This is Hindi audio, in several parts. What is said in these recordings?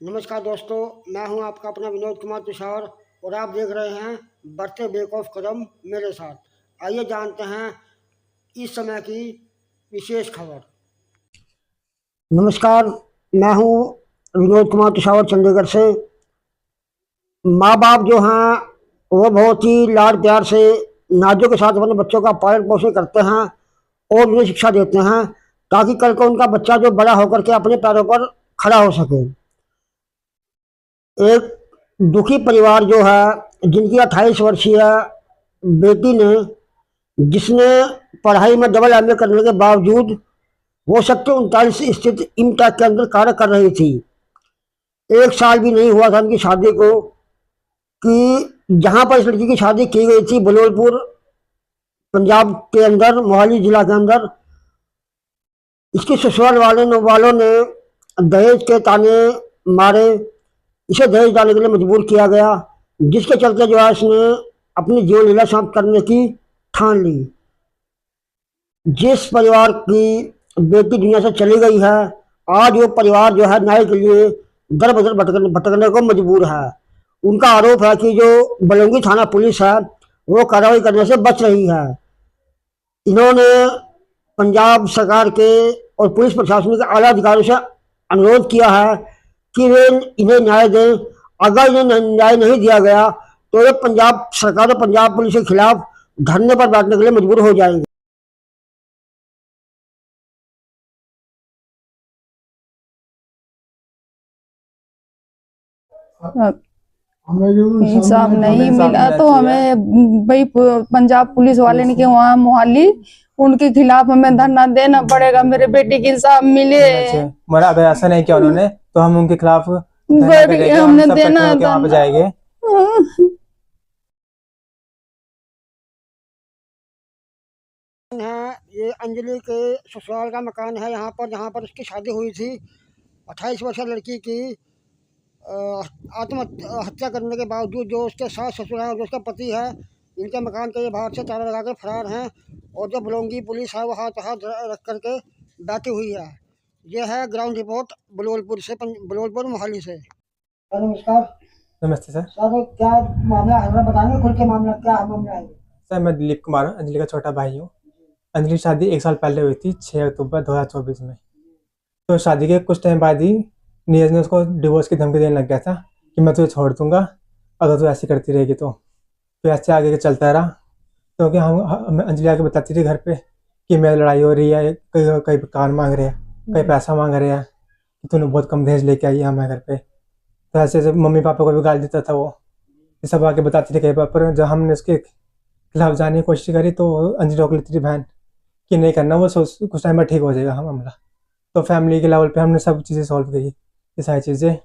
नमस्कार दोस्तों, मैं हूं आपका अपना विनोद कुमार तुषार और आप देख रहे हैं बढ़ते बेक ऑफ कदम मेरे साथ। आइए जानते हैं इस समय की विशेष खबर। नमस्कार, मैं हूं विनोद कुमार तुषार चंडीगढ़ से। माँ बाप जो हैं वो बहुत ही लाड प्यार से नाजों के साथ अपने बच्चों का पालन पोषण करते हैं और उन्हें शिक्षा देते हैं ताकि कल को उनका बच्चा जो बड़ा होकर के अपने पैरों पर खड़ा हो सके। एक दुखी परिवार जो है जिनकी 28 वर्षीय बेटी ने, जिसने पढ़ाई में डबल एमए करने के बावजूद वो सेक्टर 39 स्थित इमटेक के अंदर कार्य कर रही थी। 1 साल भी नहीं हुआ था उनकी शादी को कि जहां पर इस लड़की की शादी की गई थी बलोलपुर पंजाब के अंदर, मोहाली जिला के अंदर, इसके ससुराल वालों ने दहेज के ताने मारे। इसे दहेज डालने के लिए मजबूर किया गया, जिसके चलते जो है इसने अपनी जीवन लीला समाप्त करने की ठान ली। जिस परिवार की बेटी दुनिया से चली गई है, आज वो परिवार जो है न्याय के लिए दर बदर भटकने को मजबूर है। उनका आरोप है कि जो बलौंगी थाना पुलिस है वो कार्रवाई करने से बच रही है। इन्होंने पंजाब सरकार के और पुलिस प्रशासन के आला अधिकारियों से अनुरोध किया है कि वे इन्हें न्याय दें। अगर इन्हें न्याय नहीं दिया गया तो ये पंजाब सरकार और पंजाब पुलिस के खिलाफ धरने पर बैठने के लिए मजबूर हो जाएंगे। इंसाफ नहीं मिला तो हमें भाई पंजाब पुलिस वाले ने के वहाँ मोहाली उनके खिलाफ हमें धरना देना पड़ेगा। मेरे बेटे की इंसाफ मिले। मगर अगर ऐसा नहीं किया उन्होंने तो हम उनके खिलाफ हमने देना वहाँ पे जाएंगे। ये अंजलि के ससुराल का मकान है यहाँ पर, जहाँ पर उसकी शादी हुई थी। 28 वर्षीय लड़की की आत्महत्या करने के बावजूद जो उसके सास ससुर हैं और जो उसका पति है, इनके मकान के बाहर से ताला लगा कर फरार हैं और जो बलौंगी पुलिस है वो हाथ रख करके बैठी हुई है। ये है ग्राउंड रिपोर्ट बलोलपुर मोहाली से। नमस्कार। नमस्ते सर। सर क्या मामला है, हमें बताएंगे खुल के मामला क्या मामला है? सर मैं दिलीप कुमार हूँ, अंजलि का छोटा भाई हूँ। अंजलि की शादी 1 साल पहले हुई थी, 6 अक्टूबर 2024 में। तो शादी के कुछ टाइम बाद ही नीरज ने उसको डिवोर्स की धमकी देने लग गया था कि मैं तुझे छोड़ दूंगा अगर तू ऐसी करती रहेगी तो। फिर ऐसे आगे के चलता रहा क्योंकि हम अंजलि आके बताती थी घर पे कि मेरी लड़ाई हो रही है, कहीं कार मांग रहे हैं, कहीं पैसा मांग रहे हैं, कि तूने बहुत कम दहेज लेके आई है हमारे घर पे। तो ऐसे मम्मी पापा को भी गाल देता था वो। ये सब आके बताती थी कई बार। पर जब हमने उसके खिलाफ जाने की कोशिश करी तो अंजलि रोक लेती थी बहन कि नहीं करना, वो कुछ टाइम में ठीक हो जाएगा मामला। तो फैमिली के लेवल पे हमने सब चीज़ें सॉल्व करी, ये सारी चीज़ें।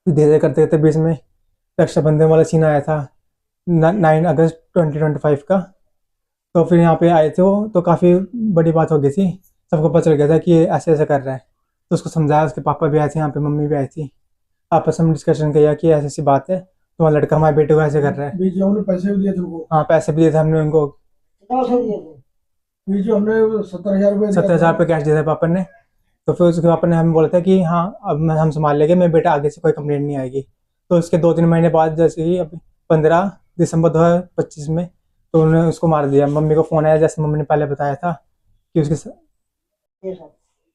धीरे धीरे करते करते बीच में रक्षाबंधन वाला सीन आया था 9 अगस्त 2025 का। तो फिर यहाँ पे आए थे वो, तो काफ़ी बड़ी बात हो गई थी, सबको पता चल गया था कि ये ऐसे ऐसा कर रहा है। तो उसको समझाया, उसके पापा भी आए थे यहाँ पे, मम्मी भी आई थी। आपस में डिस्कशन किया कि ऐसी ऐसी बात है, तुम्हारा लड़का हमारे बेटे को ऐसे कर रहा है। बीच में हमने पैसे भी दिए थे उनको। हाँ पैसे भी दिए थे हमने उनको। बीच में हमने 70,000 रुपये 70,000 रुपये कैश दिए थे पापा ने। तो फिर उसके पापा ने हमें बोला था कि हाँ अब हम संभाल लेंगे, मेरे बेटा आगे से कोई कंप्लेंट नहीं आएगी। तो उसके 2-3 महीने बाद जैसे ही अभी 15 दिसंबर 2025 में तो उन्होंने उसको मार दिया। मम्मी को फ़ोन आया, जैसे मम्मी ने पहले बताया था कि उसके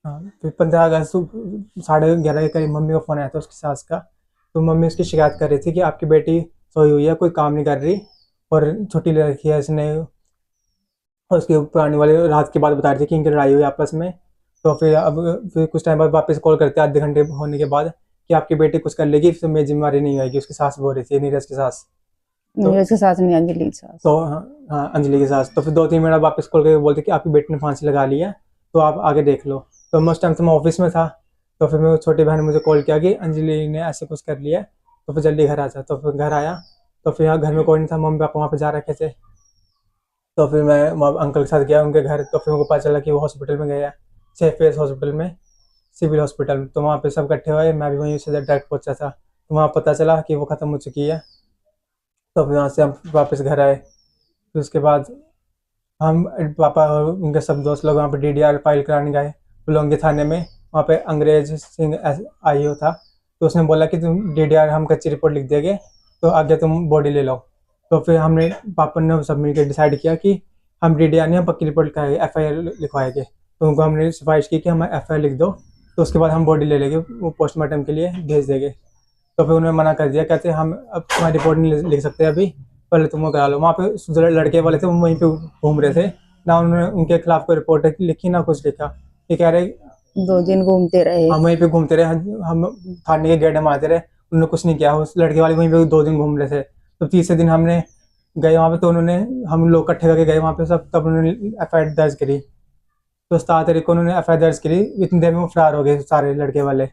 हाँ। फिर 15 अगस्त 11:30 के करीब मम्मी को फ़ोन आया था उसकी सास का। तो मम्मी उसकी शिकायत कर रही थी कि आपकी बेटी सोई हुई है, कोई काम नहीं कर रही और छुट्टी ले रखी है इसने। और उसकी पुरानी वाली रात की बात बता रही थी कि इनकी लड़ाई हुई आपस में। तो फिर कुछ टाइम बाद वापस कॉल करते आधे घंटे होने के बाद कि आपकी बेटी कुछ कर लेगी, फिर मेरी जिम्मेवारी नहीं आएगी। उसकी सास बोल रही थी, नीरज की सास। नीरज के सास नहीं, अंजलि की सास। तो हाँ अंजलि की सास। तो फिर 2-3 महीना वापस कॉल करके बोलते कि आपकी बेटी ने फांसी लगा ली है, तो आप आगे देख लो। तो मैं उस टाइम तो मैं ऑफिस में था। तो फिर मेरी छोटी बहन ने मुझे कॉल किया कि अंजलि ने ऐसे कुछ कर लिया है, तो फिर जल्दी घर आ जा। तो फिर घर आया तो फिर यहाँ घर में कोई नहीं था, मम्मी पापा वहाँ पे जा रखे थे। तो फिर मैं अंकल के साथ गया उनके घर। तो फिर उनको पता चला कि वो हॉस्पिटल में गया, सेफ फेस हॉस्पिटल में, सिविल हॉस्पिटल। तो वहाँ पे सब इकट्ठे हुए, मैं भी वहीं से डायरेक्ट पहुँचा था। तो वहाँ पता चला कि वो ख़त्म हो चुकी है। तो फिर वहाँ से हम वापस घर आए। फिर उसके बाद हम पापा और उनके सब दोस्त लोग वहाँ पे DDR फाइल कराने गए बलौंगी थाने में। वहाँ पे अंग्रेज सिंह IO था, तो उसने बोला कि तुम DDR हम कच्ची रिपोर्ट लिख देंगे, तो आगे तुम बॉडी ले लो। तो फिर हमने पापा ने सब मिलकर डिसाइड किया कि हम DDR नहीं, हम पक्की रिपोर्ट लिखाएंगे, FIR लिखवाएंगे। तो उनको हमने सिफारिश की कि हमें FIR लिख दो, तो उसके बाद हम बॉडी ले लेंगे, वो पोस्टमार्टम के लिए भेज देंगे। तो फिर उन्होंने मना कर दिया, कहते हम अब तुम्हारी रिपोर्ट नहीं लिख सकते अभी, पहले तुम वो करा लो। वहाँ पे जो लड़के वाले थे वो वहीं पे घूम रहे थे, ना उन्होंने उनके खिलाफ कोई रिपोर्ट लिखी ना कुछ लिखा। ये कह रहे 2 दिन घूमते रहे। हम वहीं पे घूमते रहे, हम थाने के गेट मारते रहे, उन्होंने कुछ नहीं किया। उस लड़के वाले वहीं पे 2 दिन घूम रहे थे। तो तीसरे दिन हमने गए वहाँ पे, तो उन्होंने हम लोग इकट्ठे करके गए वहाँ पे सब, तब उन्होंने FIR दर्ज करी। तो 7 तारीख को उन्होंने FIR दर्ज करी, इतनी देर में वो फरार हो गए सारे लड़के वाले।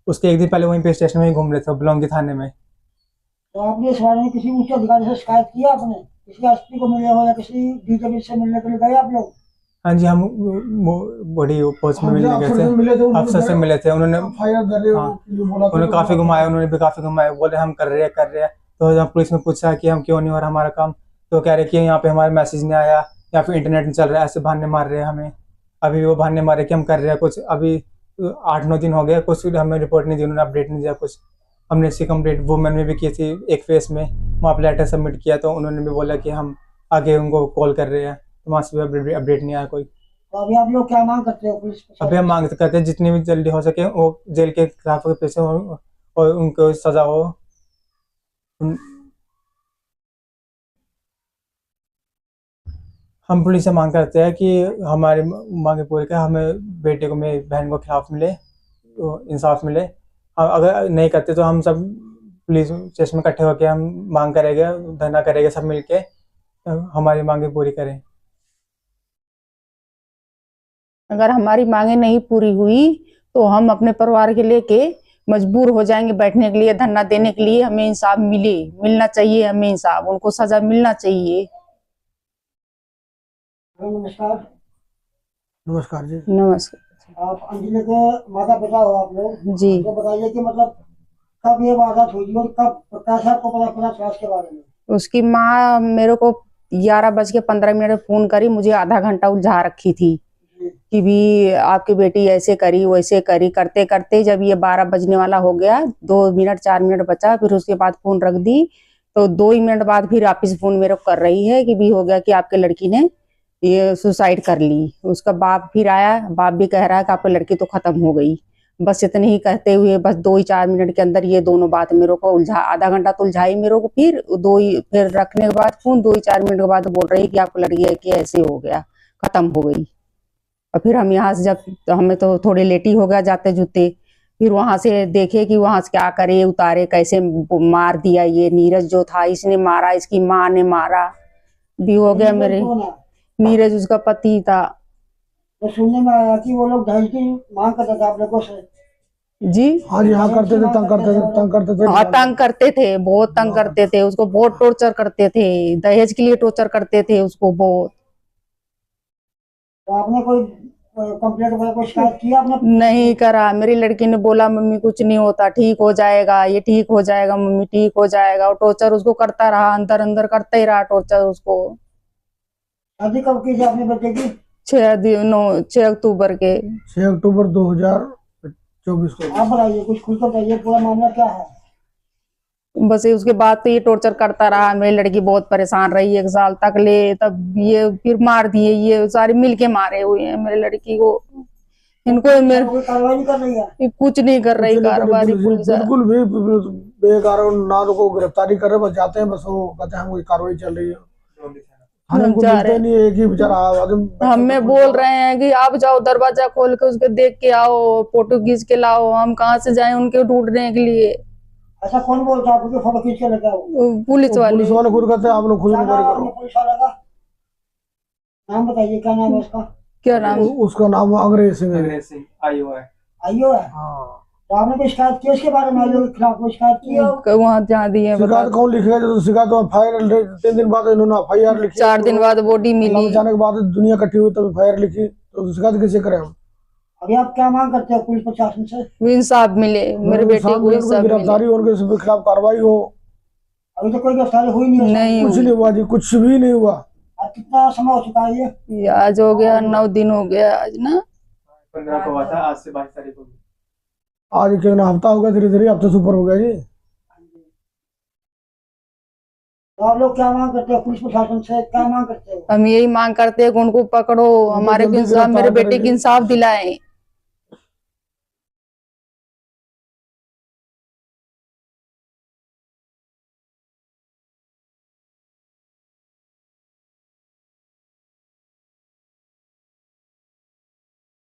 उसके एक दिन पहले वहीं पे स्टेशन में ही घूम रहे थे, बलौंगी थाने में। तो आपने इस बारे में किसी उच्च अधिकारी से शिकायत की आपने, किसी SP को मिले हो या किसी DGP से मिलने के लिए गए आप लोग? हाँ जी, हम बड़ी पोस्ट में मिलने गए थे, अफसर से मिले थे। उन्होंने उन्होंने काफ़ी घुमाया, उन्होंने भी काफ़ी घुमाया, बोले हम कर रहे हैं। तो जब पुलिस में पूछा कि हम क्यों नहीं हो रहा हमारा काम, तो कह रहे कि यहाँ पे हमारा मैसेज नहीं आया या फिर इंटरनेट नहीं चल रहा है, ऐसे बहाने मार रहे हैं हमें। अभी वो बहाने मारे कि हम कर रहे हैं कुछ, अभी 8-9 दिन हो गए, कुछ हमें रिपोर्ट नहीं दी, उन्होंने अपडेट नहीं दिया कुछ। हमने इसकी कंप्लेंट वुमेन में भी की थी एक फेस में, वहाँ पर लेटर सबमिट किया, तो उन्होंने भी बोला कि हम आगे उनको कॉल कर रहे हैं, तो वहाँ से भी अपडेट नहीं आया कोई। तो अभी आप लोग क्या मांग करते हो पुलिस प्रशासन? अभी हम मांग करते हैं जितनी भी जल्दी हो सके वो जेल के खिलाफ पैसे हो और उनको सजा हो। हम पुलिस से मांग करते हैं कि हमारी मांगे पूरी कर, हमें बेटे को, मेरी बहन को खिलाफ मिले, तो इंसाफ मिले। अगर नहीं करते तो हम सब पुलिस स्टेशन में इकट्ठे होकर हम मांग करेंगे, धरना करेंगे सब मिलके, हमारी मांगे पूरी करें। अगर हमारी मांगे नहीं पूरी हुई तो हम अपने परिवार के लेके मजबूर हो जाएंगे बैठने के लिए, धरना देने के लिए। हमें इंसाफ मिलना चाहिए, हमें इंसाफ, उनको सजा मिलना चाहिए। नमस्कार। नमस्कार जी। नमस्कार। आप अंजलि के माता पिता हो आप लोग जी। तो बताइए कि मतलब कब ये वारदात हुई और कब कैसे आपको पता चला था इसके बारे में? उसकी माँ मेरे को 11:15 फोन करी, मुझे आधा घंटा उलझा रखी थी कि भी आपकी बेटी ऐसे करी वैसे करी, करते करते जब ये 12 बजने वाला हो गया, 2-4 मिनट बचा, फिर उसके बाद फोन रख दी। तो 2 ही मिनट बाद फिर वापिस फोन मेरे को कर रही है कि भी हो गया कि आपके लड़की ने ये सुसाइड कर ली। उसका बाप फिर आया, बाप भी कह रहा है कि आपकी लड़की तो खत्म हो गई। बस इतने ही कहते हुए बस 2-4 मिनट के अंदर ये दोनों बात मेरे को उलझा, आधा घंटा तो उलझाई मेरे को। फिर रखने के बाद फोन 2-4 मिनट के बाद बोल रही कि आपको लड़की है कि ऐसे हो गया, खत्म हो गई। और फिर हम यहाँ से जब तो हमें तो थोड़े लेट ही हो गया जाते जुते, फिर वहां से देखे कि वहां से क्या करे, उतारे, कैसे मार दिया ये नीरज जो था, इसने मारा, इसकी माँ ने मारा भी हो गया मेरे। कौन है? नीरज उसका पति था। तो सुनने में आया कि वो लोग दहेज की मांग करते थे आप लोगों से। जी हाँ जी, हाँ करते थे, तंग करते थे, तंग करते थे। हाँ, तंग करते थे, बहुत तंग करते थे उसको, बहुत टॉर्चर करते थे, दहेज के लिए टॉर्चर करते थे उसको बहुत। तो आपने कोई कंप्लेंट वगैरह कोई शिकायत की आपने? नहीं करा। मेरी लड़की ने बोला मम्मी कुछ नहीं होता, ठीक हो जाएगा, ये ठीक हो जाएगा मम्मी, ठीक हो जाएगा। और टॉर्चर उसको करता रहा, अंदर अंदर करता ही रहा टॉर्चर उसको। शादी कब की थी अपने बच्चे की? 6 अक्टूबर के। 6 अक्टूबर 2024 को। आप बताइए, कुछ खुलकर बताइए पूरा मामला क्या है? बस उसके बाद तो ये टॉर्चर करता रहा, मेरी लड़की बहुत परेशान रही 1 साल तक ले। तब ये फिर मार दिए, ये सारे मिलके मारे हुए हैं मेरी लड़की को। इनको मेरे कोई कार्रवाई नहीं कर रही है? कुछ नहीं कर रही कार्रवाई पुलिस। बिल्कुल भी बेकार, ना तो को गिरफ्तारी कर रहे, बस जाते हैं, बस वो कहते हैं कोई कार्रवाई चल रही है। हम जा रहे नहीं, एक ही बेचारा आदमी हमें बोल रहे हैं कि आप जाओ, दरवाजा खोल के उसके देख के आओ, फोटो खींच के लाओ। हम कहाँ से जाएं उनके ढूंढने के लिए? ऐसा कौन बोलता है आपको कि फोटो खींच के लेके आओ? पुलिस वाले खुद कहते हैं आप लोग खुद क्या नाम है करो। अपने पुलिस वाले का? नाम बताइए, क्या नाम है उसका? क्या नाम? उसका नाम अंग्रेज सिंह है। अंग्रेज सिंह आईओ है। आइयो है। हाँ, तो आपने कोई शिकायत की इसके बारे में? आइयो के खिलाफ कोई शिकायत की है? वहाँ जहाँ दिए शिकायत कौन लिखेगा? जो शिकायत FIR 3 दिन बाद इन्होंने FIR लिखी, 4 दिन बाद बॉडी मिली। जाने के बाद दुनिया इकट्ठी हुई तब FIR लिखी, तो शिकायत कैसे करें हम? अभी आप क्या मांग करते हो पुलिस प्रशासन से? इंसाफ मिले, मेरे बेटे को इंसाफ गिरफ्तारी मिले। उनके सब खिलाफ कार्रवाई हो। अभी तो कोई गिरफ्तारी हुई नहीं है? नहीं कुछ नहीं हुआ जी, कुछ भी नहीं हुआ। अब कितना समय हो चुका है ये? ये आज हो गया 9 दिन हो गया आज ना। 15 को हुआ था, आज से 22 तारीख को। आज एक हफ्ता हो गया, धीरे धीरे हफ्ते से ऊपर हो गया जी। तो आप लोग क्या मांग करते हो पुलिस प्रशासन से, क्या मांग करते हो? हम यही मांग करते हैं कि उनको पकड़ो, हमारे को जल्दी इंसाफ, मेरे गिरफ्तार बेटे करें। की इंसाफ दिलाएं।